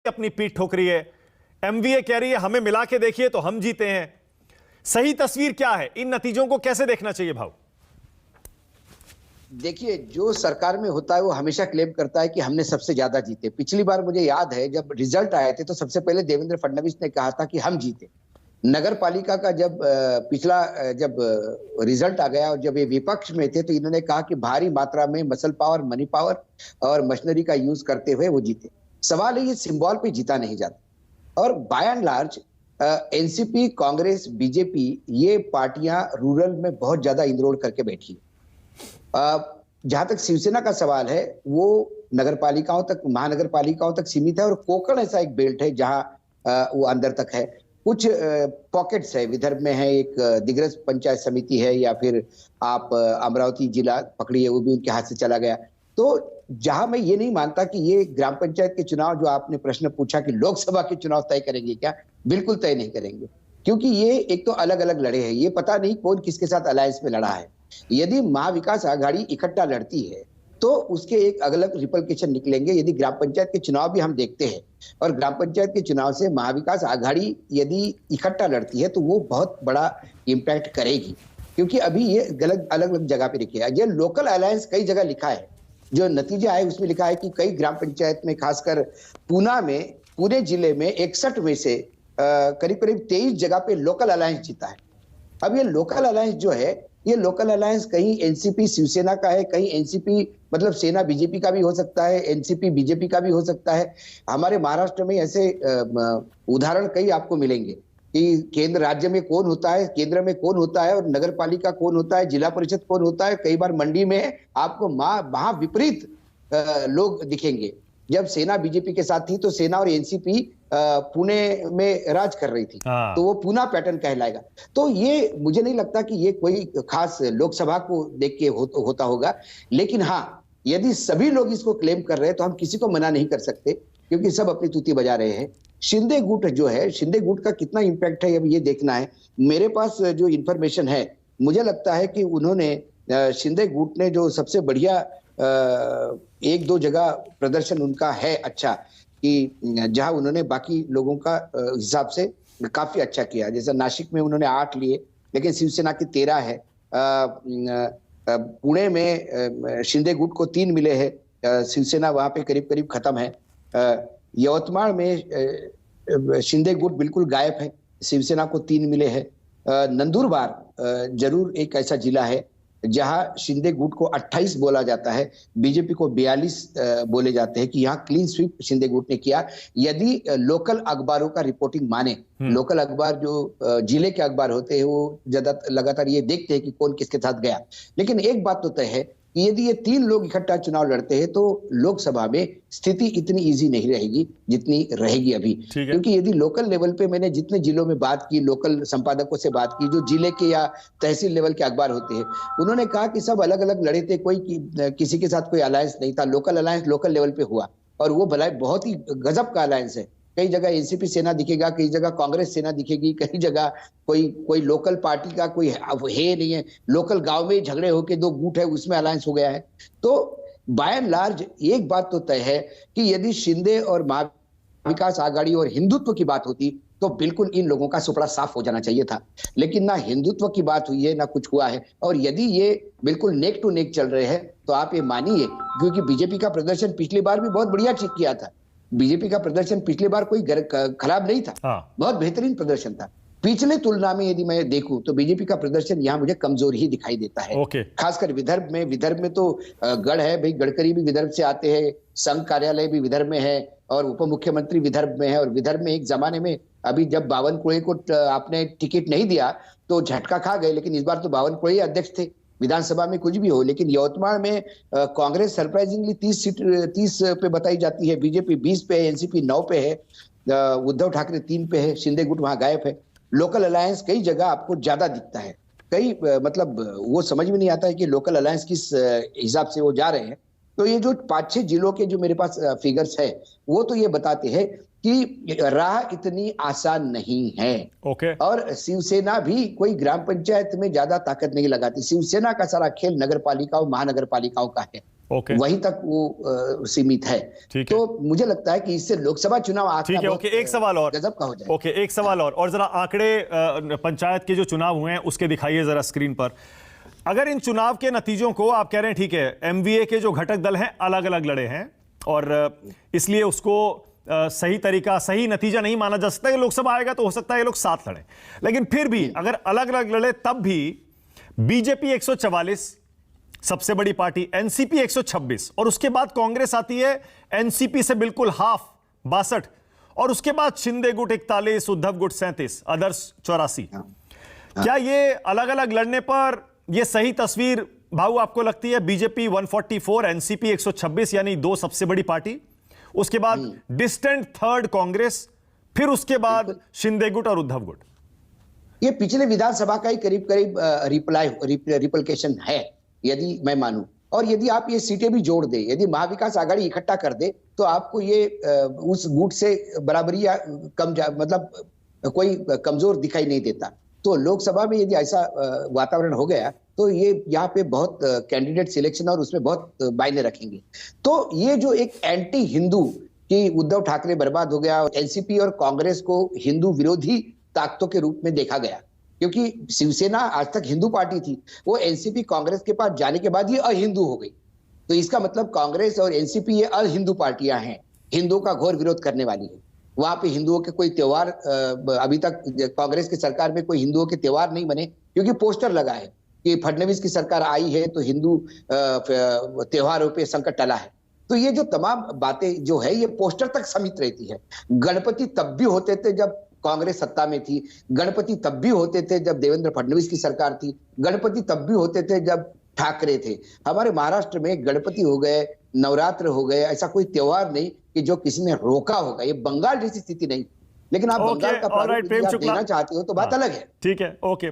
अपनी पीठ ठोक रही है। एमवीए कह रही है हमें मिला के देखिए तो हम जीते हैं। सही तस्वीर क्या है? इन नतीजों को कैसे देखना चाहिए भाव? देखिए, जो सरकार में होता है वो हमेशा क्लेम करता है कि हमने सबसे ज्यादा जीते। पिछली बार मुझे याद है जब रिजल्ट आए थे तो सबसे पहले देवेंद्र फडणवीस ने कहा था कि हम जीते। नगर पालिका का जब पिछला जब रिजल्ट आ गया और जब ये विपक्ष में थे तो इन्होंने कहा कि भारी मात्रा में मसल पावर, मनी पावर और मशीनरी का यूज करते हुए वो जीते। सवाल है ये सिंबल पे जीता नहीं जाता। और by and large NCP, Congress, BJP ये पार्टियां रूरल में बहुत ज्यादा इंद्रोड़ करके बैठी है। जहां तक शिवसेना का सवाल है वो नगर पालिकाओं तक, महानगर पालिकाओं तक सीमित है और कोंकण ऐसा एक बेल्ट है जहां वो अंदर तक है। कुछ पॉकेट्स है, विदर्भ में है, एक दिग्रस पंचायत समिति है, या फिर आप अमरावती जिला पकड़िए, वो भी उनके हाथ से चला गया। तो जहां मैं ये नहीं मानता कि ये ग्राम पंचायत के चुनाव, जो आपने प्रश्न पूछा कि लोकसभा के चुनाव तय करेंगे क्या, बिल्कुल तय नहीं करेंगे, क्योंकि ये एक तो अलग अलग लड़े हैं। ये पता नहीं कौन किसके साथ अलायंस में लड़ा है। यदि महाविकास आघाड़ी इकट्ठा लड़ती है तो उसके एक अलग रिपरकशन निकलेंगे। यदि ग्राम पंचायत के चुनाव भी हम देखते हैं और ग्राम पंचायत के चुनाव से महाविकास आघाड़ी यदि इकट्ठा लड़ती है तो वो बहुत बड़ा इम्पैक्ट करेगी, क्योंकि अभी ये अलग अलग जगह पे लिखे है। ये लोकल अलायंस कई जगह लिखा है, जो नतीजा है उसमें लिखा है कि कई ग्राम पंचायत में, खासकर पुणे जिले में 61 में से करीब करीब 23 जगह पे लोकल अलायंस जीता है। अब ये लोकल अलायंस जो है, ये लोकल अलायंस कहीं एनसीपी शिवसेना का है, कहीं एनसीपी मतलब सेना बीजेपी का भी हो सकता है, एनसीपी बीजेपी का भी हो सकता है। हमारे महाराष्ट्र में ऐसे उदाहरण कई आपको मिलेंगे कि केंद्र राज्य में कौन होता है, केंद्र में कौन होता है और नगर पालिका कौन होता है, जिला परिषद कौन होता है। कई बार मंडी में आपको महा विपरीत लोग दिखेंगे। जब सेना बीजेपी के साथ थी तो सेना और एनसीपी पुणे में राज कर रही थी, तो वो पूना पैटर्न कहलाएगा। तो ये मुझे नहीं लगता कि ये कोई खास लोकसभा को देख के होता होगा। लेकिन हाँ, यदि सभी लोग इसको क्लेम कर रहे हैं तो हम किसी को मना नहीं कर सकते, क्योंकि सब अपनी तूती बजा रहे हैं। शिंदे गुट जो है, शिंदे गुट का कितना इंपैक्ट है अब ये देखना है। मेरे पास जो इंफॉर्मेशन है, मुझे लगता है कि उन्होंने शिंदे गुट ने जो सबसे बढ़िया 1-2 जगह प्रदर्शन उनका है अच्छा, कि जहां उन्होंने बाकी लोगों का हिसाब से काफी अच्छा किया। जैसे नासिक में उन्होंने 8 लिए, लेकिन शिवसेना की 13 है। पुणे में शिंदे गुट को 3 मिले हैं, शिवसेना वहां पे करीब करीब खत्म है। यवतमाळ में शिंदे गुट बिल्कुल गायब है, शिवसेना को 3 मिले हैं। नंदुरबार जरूर एक ऐसा जिला है जहां शिंदे गुट को 28 बोला जाता है, बीजेपी को 42 बोले जाते हैं, कि यहाँ क्लीन स्वीप शिंदे गुट ने किया। यदि लोकल अखबारों का रिपोर्टिंग माने, लोकल अखबार जो जिले के अखबार होते हैं वो ज्यादा लगातार ये देखते हैं कि कौन किसके साथ गया। लेकिन एक बात तो तय है कि यदि ये 3 लोग इकट्ठा चुनाव लड़ते हैं तो लोकसभा में स्थिति इतनी इजी नहीं रहेगी जितनी रहेगी अभी। क्योंकि यदि लोकल लेवल पे, मैंने जितने जिलों में बात की, लोकल संपादकों से बात की, जो जिले के या तहसील लेवल के अखबार होते हैं, उन्होंने कहा कि सब अलग अलग लड़े थे, कोई किसी के साथ कोई अलायंस नहीं था। लोकल अलायंस लोकल लेवल पे हुआ और वो भला बहुत ही गजब का अलायंस है। कई जगह एनसीपी सेना दिखेगा, कई जगह कांग्रेस सेना दिखेगी, कई जगह कोई लोकल पार्टी का कोई है नहीं है, लोकल गांव में झगड़े होके 2 गुट है उसमें अलायंस हो गया है। तो बाय एंड लार्ज एक बात तो तय है कि यदि शिंदे और महाविकास आघाड़ी और हिंदुत्व की बात होती तो बिल्कुल इन लोगों का सुपड़ा साफ हो जाना चाहिए था। लेकिन ना हिंदुत्व की बात हुई है, ना कुछ हुआ है। और यदि ये बिल्कुल नेक टू नेक चल रहे हैं तो आप ये मानिए, क्योंकि बीजेपी का प्रदर्शन पिछली बार भी बहुत बढ़िया ठीक किया था। बीजेपी का प्रदर्शन पिछली बार कोई खराब नहीं था, बहुत बेहतरीन प्रदर्शन था। पिछले तुलना में यदि मैं देखूं तो बीजेपी का प्रदर्शन यहाँ मुझे कमजोर ही दिखाई देता है। खासकर विदर्भ में तो गढ़ है भाई, गडकरी भी विदर्भ से आते हैं, संघ कार्यालय भी विदर्भ में है और उप मुख्यमंत्री विदर्भ में है। और विदर्भ में एक जमाने में, अभी जब बावनकुळे को आपने टिकट नहीं दिया तो झटका खा गए, लेकिन इस बार तो बावनकुळे अध्यक्ष थे। विधानसभा में कुछ भी हो, लेकिन यवतमाळ में कांग्रेस सरप्राइजिंगली 30 पे बताई जाती है, बीजेपी 20 पे है, एनसीपी 9 पे है, उद्धव ठाकरे 3 पे है, शिंदे गुट वहां गायब है। लोकल अलायंस कई जगह आपको ज्यादा दिखता है, कई मतलब वो समझ में नहीं आता है कि लोकल अलायंस किस हिसाब से वो जा रहे हैं। तो ये जो 5-6 जिलों के जो मेरे पास फिगर्स है वो तो ये बताते हैं कि राह इतनी आसान नहीं है। और शिवसेना भी कोई ग्राम पंचायत में ज्यादा ताकत नहीं लगाती। शिवसेना का सारा खेल नगर पालिकाओं, महानगर पालिकाओं का है। ओके, वहीं तक वो सीमित है। ठीक है। तो मुझे लगता है कि इससे लोकसभा चुनाव ठीक है, ओके, एक सवाल और, गजब का हो जाए। ओके, एक सवाल और जरा आंकड़े पंचायत के जो चुनाव हुए हैं उसके दिखाइए जरा स्क्रीन पर। अगर इन चुनाव के नतीजों को आप कह रहे हैं, ठीक है, एमवीए के जो घटक दल हैं अलग अलग लड़े हैं और इसलिए उसको सही तरीका, सही नतीजा नहीं माना जा सकता कि लोकसभा आएगा तो हो सकता है ये लोग साथ लड़े, लेकिन फिर भी अगर अलग अलग लड़े तब भी बीजेपी 144 सबसे बड़ी पार्टी, एनसीपी 126 और उसके बाद कांग्रेस आती है एनसीपी से बिल्कुल हाफ 62 और उसके बाद शिंदे गुट 41, उद्धव गुट 37, अदर्स 84। क्या ये अलग अलग लड़ने पर यह सही तस्वीर भाऊ आपको लगती है? बीजेपी 144, एनसीपी 126 यानी दो सबसे बड़ी पार्टी, उसके बाद डिस्टेंट थर्ड कांग्रेस, फिर उसके बाद शिंदे गुट और उद्धव गुट। ये पिछले विधानसभा का ही करीब करीब रिप्लिकेशन है यदि मैं मानूं, और यदि आप ये सीटें भी जोड़ दे, यदि महाविकास आघाड़ी इकट्ठा कर दे तो आपको ये उस गुट से बराबरी या मतलब कोई कमजोर दिखाई नहीं देता। तो लोकसभा में यदि ऐसा वातावरण हो गया तो ये यहाँ पे बहुत कैंडिडेट सिलेक्शन और उसमें बहुत मायने रखेंगे। तो ये जो एक एंटी हिंदू कि उद्धव ठाकरे बर्बाद हो गया, एनसीपी और कांग्रेस को हिंदू विरोधी ताकतों के रूप में देखा गया, क्योंकि शिवसेना आज तक हिंदू पार्टी थी, वो एनसीपी कांग्रेस के पास जाने के बाद ये अहिंदू हो गई। तो इसका मतलब कांग्रेस और एनसीपी ये अहिंदू पार्टियां हैं, हिंदुओं का घोर विरोध करने वाली है। वहां पे हिंदुओं के कोई त्योहार, अभी तक कांग्रेस की सरकार में कोई हिंदुओं के त्योहार नहीं बने, क्योंकि पोस्टर लगा है कि फडणवीस की सरकार आई है तो हिंदू त्योहारों पे संकट टला है। तो ये जो तमाम बातें जो है ये पोस्टर तक सीमित रहती है। गणपति तब भी होते थे जब कांग्रेस सत्ता में थी, गणपति तब भी होते थे जब देवेंद्र फडणवीस की सरकार थी, गणपति तब भी होते थे जब ठाकरे थे। हमारे महाराष्ट्र में गणपति हो गए, नवरात्र हो गए, ऐसा कोई त्योहार नहीं कि जो किसी ने रोका होगा। ये बंगाल जैसी स्थिति नहीं, लेकिन आप बंगाल का प्रारूप देना चाहते हो तो बात अलग है। ठीक है, ओके।